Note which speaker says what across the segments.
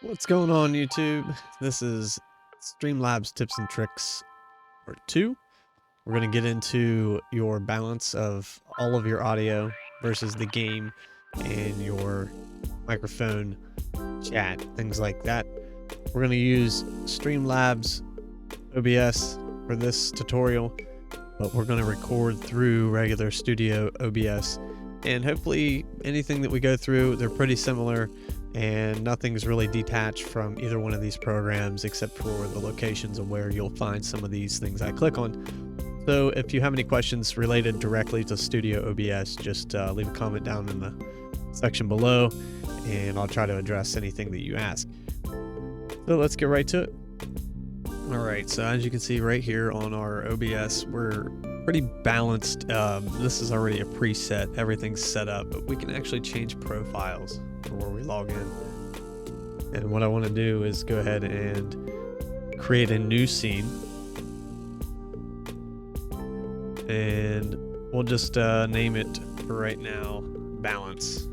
Speaker 1: What's going on, YouTube? This is Streamlabs Tips and Tricks Part 2. We're going to get into your balance of all of your audio versus the game and your microphone, chat, things like that. We're going to use Streamlabs OBS for this tutorial, but we're going to record through regular Studio OBS. And hopefully anything that we go through, they're pretty similar, and nothing's really detached from either one of these programs except for the locations of where you'll find some of these things I click on. So if you have any questions related directly to Studio OBS, just leave a comment down in the section below, and I'll try to address anything that you ask. So let's get right to it. Alright, so as you can see right here on our OBS, we're pretty balanced. This is already a preset, everything's set up, but we can actually change profiles for where we log in. And what I want to do is go ahead and create a new scene. And we'll just name it for right now, Balance.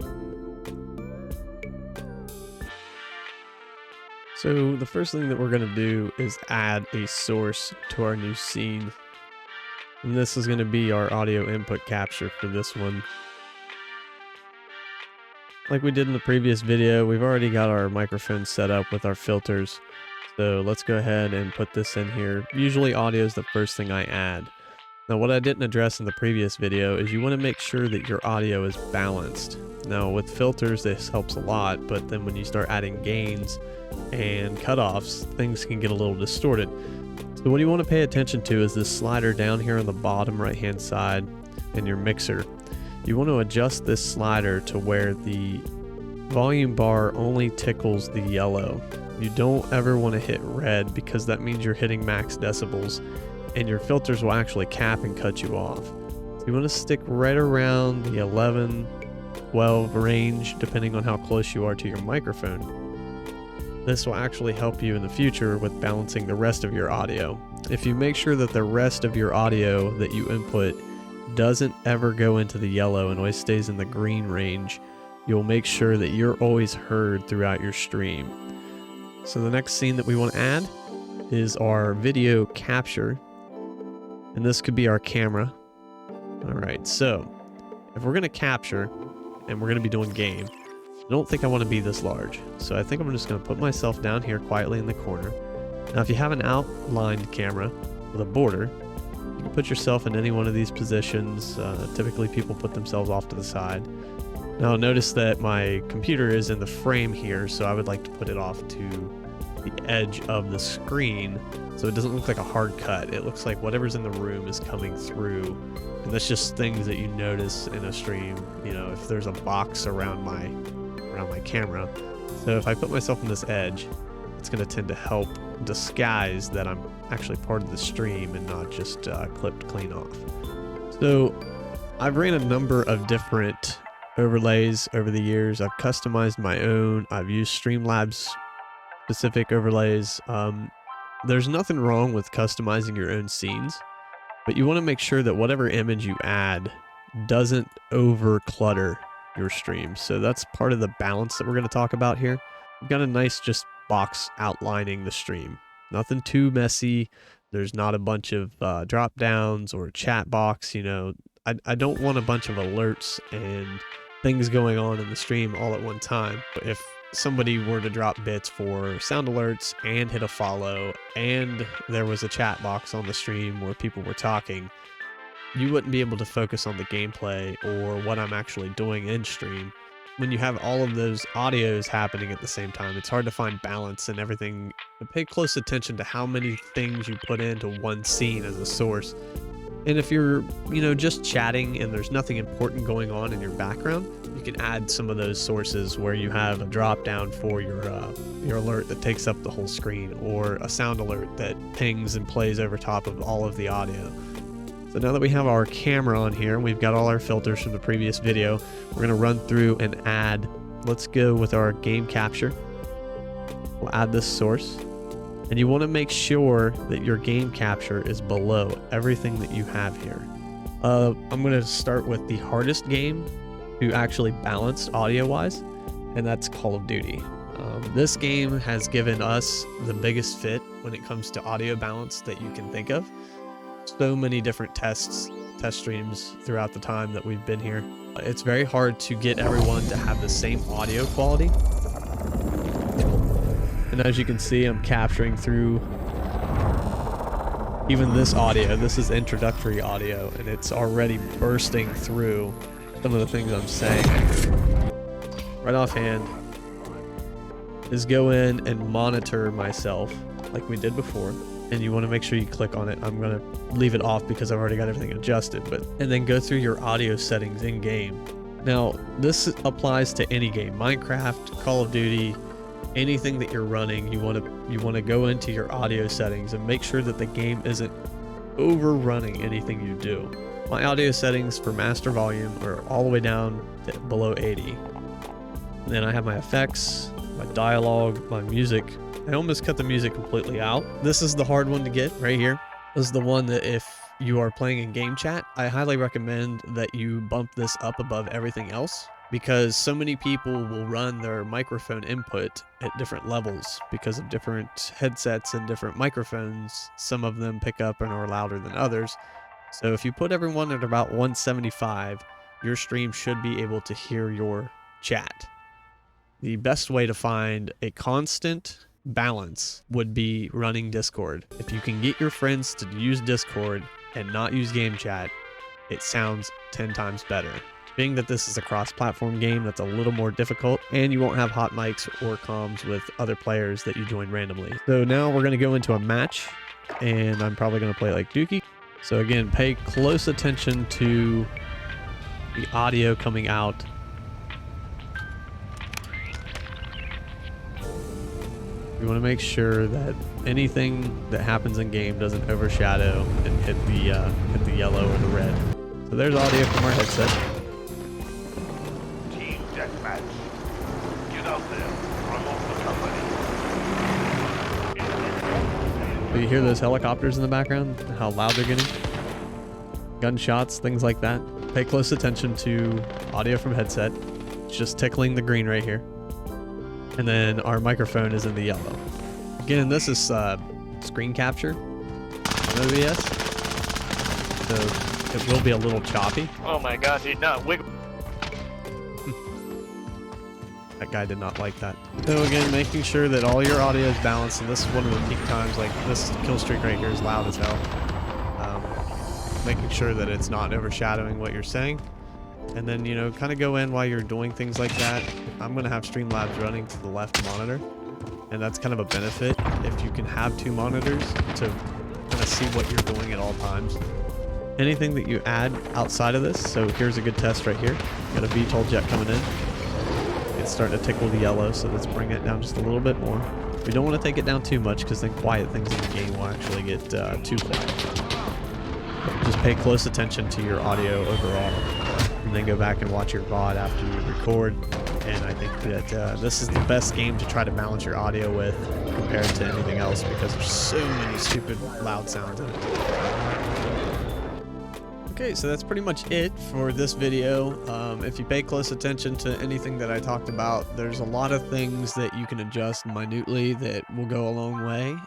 Speaker 1: So the first thing that we're going to do is add a source to our new scene. And this is going to be our audio input capture for this one. Like we did in the previous video, we've already got our microphone set up with our filters. So let's go ahead and put this in here. Usually audio is the first thing I add. Now what I didn't address in the previous video is you want to make sure that your audio is balanced. Now with filters this helps a lot, but then when you start adding gains and cutoffs, things can get a little distorted. So what you want to pay attention to is this slider down here on the bottom right hand side in your mixer. You want to adjust this slider to where the volume bar only tickles the yellow. You don't ever want to hit red because that means you're hitting max decibels and your filters will actually cap and cut you off. So you want to stick right around the 11, 12 range depending on how close you are to your microphone. This will actually help you in the future with balancing the rest of your audio. If you make sure that the rest of your audio that you input doesn't ever go into the yellow and always stays in the green range, you'll make sure that you're always heard throughout your stream. So the next scene that we want to add is our video capture, and this could be our camera. Alright, so if we're going to capture and we're going to be doing game, I don't think I want to be this large, so I think I'm just going to put myself down here quietly in the corner. Now if you have an outlined camera with a border, you can put yourself in any one of these positions. Typically people put themselves off to the side. Now notice that my computer is in the frame here, so I would like to put it off to the edge of the screen so it doesn't look like a hard cut. It looks like whatever's in the room is coming through, and that's just things that you notice in a stream. You know, if there's a box around my camera. So if I put myself on this edge, it's going to tend to help disguise that I'm actually part of the stream and not just clipped clean off. So I've ran a number of different overlays over the years. I've customized my own. I've used Streamlabs specific overlays. There's nothing wrong with customizing your own scenes, but you want to make sure that whatever image you add doesn't over clutter your stream. So that's part of the balance that we're going to talk about here. We've got a nice just box outlining the stream. Nothing too messy. There's not a bunch of drop downs or a chat box. You know, I don't want a bunch of alerts and things going on in the stream all at one time. But if somebody were to drop bits for sound alerts and hit a follow and there was a chat box on the stream where people were talking, you wouldn't be able to focus on the gameplay or what I'm actually doing in stream. When you have all of those audios happening at the same time, it's hard to find balance and everything. But pay close attention to how many things you put into one scene as a source. And if you're, you know, just chatting and there's nothing important going on in your background, you can add some of those sources where you have a drop down for your alert that takes up the whole screen, or a sound alert that pings and plays over top of all of the audio. So now that we have our camera on here, we've got all our filters from the previous video, we're going to run through and add. Let's go with our game capture. We'll add this source. And you want to make sure that your game capture is below everything that you have here. I'm going to start with the hardest game to actually balance audio-wise, and that's Call of Duty. This game has given us the biggest fit when it comes to audio balance that you can think of. So many different test streams throughout the time that we've been here. It's very hard to get everyone to have the same audio quality. And as you can see, I'm capturing through even this audio. This is introductory audio, and it's already bursting through some of the things I'm saying. Right offhand is go in and monitor myself like we did before. And you want to make sure you click on it. I'm going to leave it off because I've already got everything adjusted, and then go through your audio settings in game. Now, this applies to any game, Minecraft, Call of Duty, anything that you're running. You want to go into your audio settings and make sure that the game isn't overrunning anything you do. My audio settings for master volume are all the way down to below 80. And then I have my effects, my dialogue, my music. I almost cut the music completely out. This is the hard one to get right here. This is the one that if you are playing in game chat, I highly recommend that you bump this up above everything else, because so many people will run their microphone input at different levels because of different headsets and different microphones. Some of them pick up and are louder than others. So if you put everyone at about 175, your stream should be able to hear your chat. The best way to find a constant balance would be running Discord. If you can get your friends to use Discord and not use game chat, it sounds 10 times better. Being that this is a cross-platform game, that's a little more difficult, and you won't have hot mics or comms with other players that you join randomly. So now we're going to go into a match, and I'm probably going to play like Dookie. So again, pay close attention to the audio coming out. You want to make sure that anything that happens in game doesn't overshadow and hit the yellow or the red. So there's audio from our headset.
Speaker 2: Team deathmatch. Get out there. I'm off the company.
Speaker 1: Do you hear those helicopters in the background? How loud they're getting? Gunshots, things like that. Pay close attention to audio from headset. It's just tickling the green right here. And then our microphone is in the yellow. Again, this is screen capture on OBS, so it will be a little choppy.
Speaker 2: Oh my gosh, he's not wiggle.
Speaker 1: That guy did not like that. So again, making sure that all your audio is balanced, and this is one of the peak times, like this kill streak right here is loud as hell. Making sure that it's not overshadowing what you're saying. And then, you know, kind of go in while you're doing things like that. I'm going to have Streamlabs running to the left monitor. And that's kind of a benefit if you can have two monitors to kind of see what you're doing at all times. Anything that you add outside of this, so here's a good test right here. Got a VTOL jet coming in. It's starting to tickle the yellow, so let's bring it down just a little bit more. We don't want to take it down too much because then quiet things in the game will actually get too quiet. Just pay close attention to your audio overall. And then go back and watch your VOD after you record. And I think that this is the best game to try to balance your audio with compared to anything else, because there's so many stupid loud sounds in it. Okay, so that's pretty much it for this video. If you pay close attention to anything that I talked about, there's a lot of things that you can adjust minutely that will go a long way.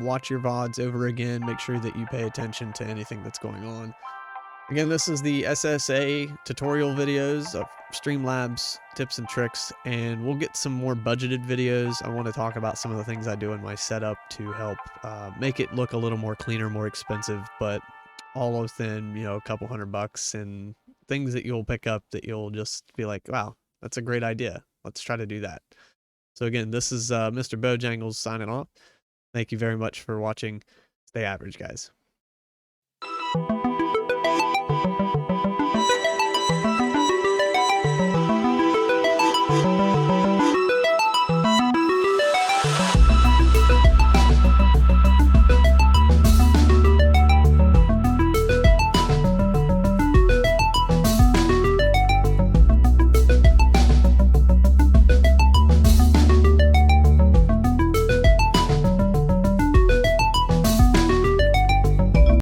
Speaker 1: Watch your VODs over again. Make sure that you pay attention to anything that's going on. Again, this is the SSA tutorial videos of Streamlabs tips and tricks, and we'll get some more budgeted videos. I want to talk about some of the things I do in my setup to help make it look a little more cleaner, more expensive, but all within, you know, a couple $100 and things that you'll pick up that you'll just be like, wow, that's a great idea. Let's try to do that. So again, this is Mr. Bojangles signing off. Thank you very much for watching. Stay average, guys.